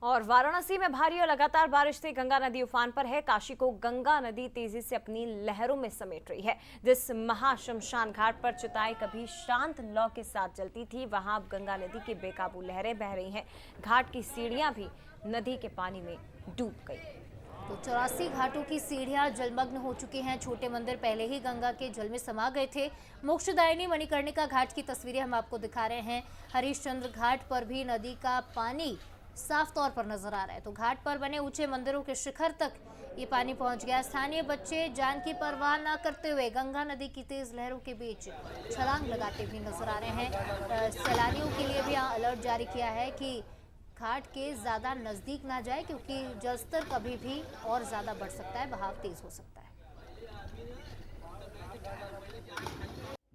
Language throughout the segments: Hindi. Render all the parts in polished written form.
और वाराणसी में भारी और लगातार बारिश से गंगा नदी उफान पर है। काशी को गंगा नदी तेजी से अपनी लहरों में समेट रही है। जिस महाशमशान घाट पर चिताएं कभी शांत लौ के साथ जलती थी, वहां अब गंगा नदी की बेकाबू लहरें बह रही हैं। घाट की सीढ़ियां भी नदी के पानी में डूब गई। तो 84 घाटों की सीढ़ियां जलमग्न हो चुकी हैं। छोटे मंदिर पहले ही गंगा के जल में समा गए थे। मोक्षदायिनी मणिकर्णिका घाट की तस्वीरें हम आपको दिखा रहे हैं। हरिश्चंद्र घाट पर भी नदी का पानी साफ तौर पर नजर आ रहा है। तो घाट पर बने ऊंचे मंदिरों के शिखर तक ये पानी पहुंच गया। स्थानीय बच्चे जान की परवाह न करते हुए गंगा नदी की तेज लहरों के बीच छलांग लगाते भी नजर आ रहे हैं। सैलानियों के लिए भी अलर्ट जारी किया है कि घाट के ज़्यादा नज़दीक ना जाए, क्योंकि जलस्तर कभी भी और ज़्यादा बढ़ सकता है, बहाव तेज हो सकता है।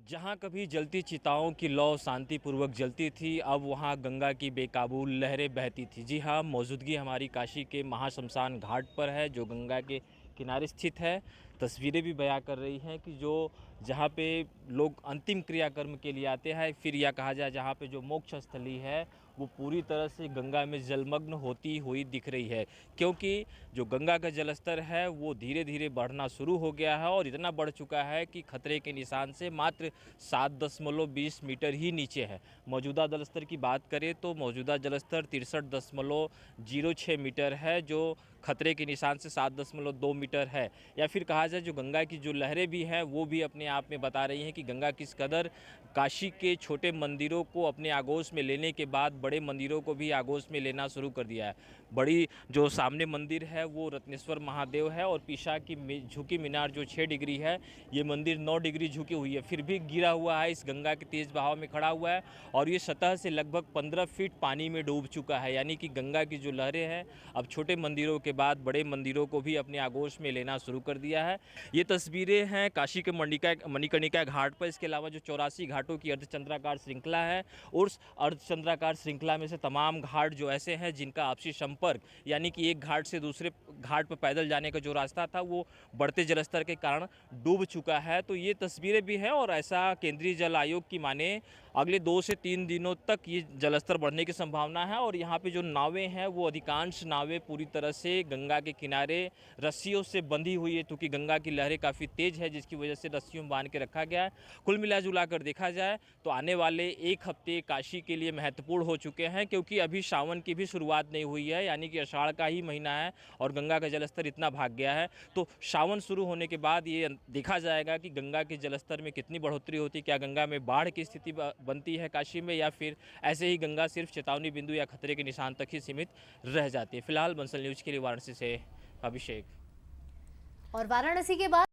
जहां कभी जलती चिताओं की लौ शांतिपूर्वक जलती थी, अब वहां गंगा की बेकाबू लहरें बहती थी। जी हां, मौजूदगी हमारी काशी के महाशमशान घाट पर है, जो गंगा के किनारे स्थित है। तस्वीरें भी बयां कर रही हैं कि जो जहां पे लोग अंतिम क्रियाकर्म के लिए आते हैं, फिर यह कहा जाए जहां पे जो मोक्ष स्थली है वो पूरी तरह से गंगा में जलमग्न होती हुई दिख रही है, क्योंकि जो गंगा का जलस्तर है वो धीरे धीरे बढ़ना शुरू हो गया है और इतना बढ़ चुका है कि खतरे के निशान से मात्र 7.20 मीटर ही नीचे है। मौजूदा जलस्तर की बात करें तो मौजूदा जलस्तर 63.06 मीटर है, जो खतरे के निशान से 7.2 मीटर है। या फिर कहा जाए जो गंगा की जो लहरें भी हैं वो भी अपने आप में बता रही हैं कि गंगा किस कदर काशी के छोटे मंदिरों को अपने आगोश में लेने के बाद बड़े मंदिरों को भी आगोश में लेना शुरू कर दिया है। बड़ी जो सामने मंदिर है वो रत्नेश्वर महादेव है और पीछा की झुकी मीनार जो 6 डिग्री है, ये मंदिर 9 डिग्री झुकी हुई है, फिर भी गिरा हुआ है, इस गंगा के तेज बहाव में खड़ा हुआ है और ये सतह से लगभग 15 फीट पानी में डूब चुका है। यानी कि गंगा की जो लहरें हैं अब छोटे मंदिरों के बाद बड़े मंदिरों को भी अपने आगोश में लेना शुरू कर दिया है। ये तस्वीरें हैं काशी के मणिकर्णिका घाट पर। इसके अलावा जो 84 घाटों की अर्धचंद्राकार श्रृंखला है, उस अर्धचंद्राकार श्रृंखला में से तमाम घाट जो ऐसे हैं जिनका आपसी संपर्क, यानी कि एक घाट से दूसरे घाट पर पैदल जाने का जो रास्ता था वो बढ़ते जलस्तर के कारण डूब चुका है। तो ये तस्वीरें भी हैं और ऐसा केंद्रीय जल आयोग की माने अगले 2 से 3 दिनों तक ये जलस्तर बढ़ने की संभावना है। और यहाँ पे जो नावें हैं वो अधिकांश नावें पूरी तरह से गंगा के किनारे रस्सियों से बंधी हुई है, क्योंकि गंगा की लहरें काफ़ी तेज है जिसकी वजह से रस्सियों में बांध के रखा गया है। कुल मिला जुला कर देखा जाए तो आने वाले 1 हफ्ते काशी के लिए महत्वपूर्ण हो चुके हैं, क्योंकि अभी सावन की भी शुरुआत नहीं हुई है, यानी कि आषाढ़ का ही महीना है और गंगा का जलस्तर इतना भाग गया है। तो सावन शुरू होने के बाद ये देखा जाएगा कि गंगा के जलस्तर में कितनी बढ़ोतरी होती है, क्या गंगा में बाढ़ की स्थिति बनती है काशी में, या फिर ऐसे ही गंगा सिर्फ चेतावनी बिंदु या खतरे के निशान तक ही सीमित रह जाती है। फिलहाल बंसल न्यूज के लिए वाराणसी से अभिषेक। और वाराणसी के बाद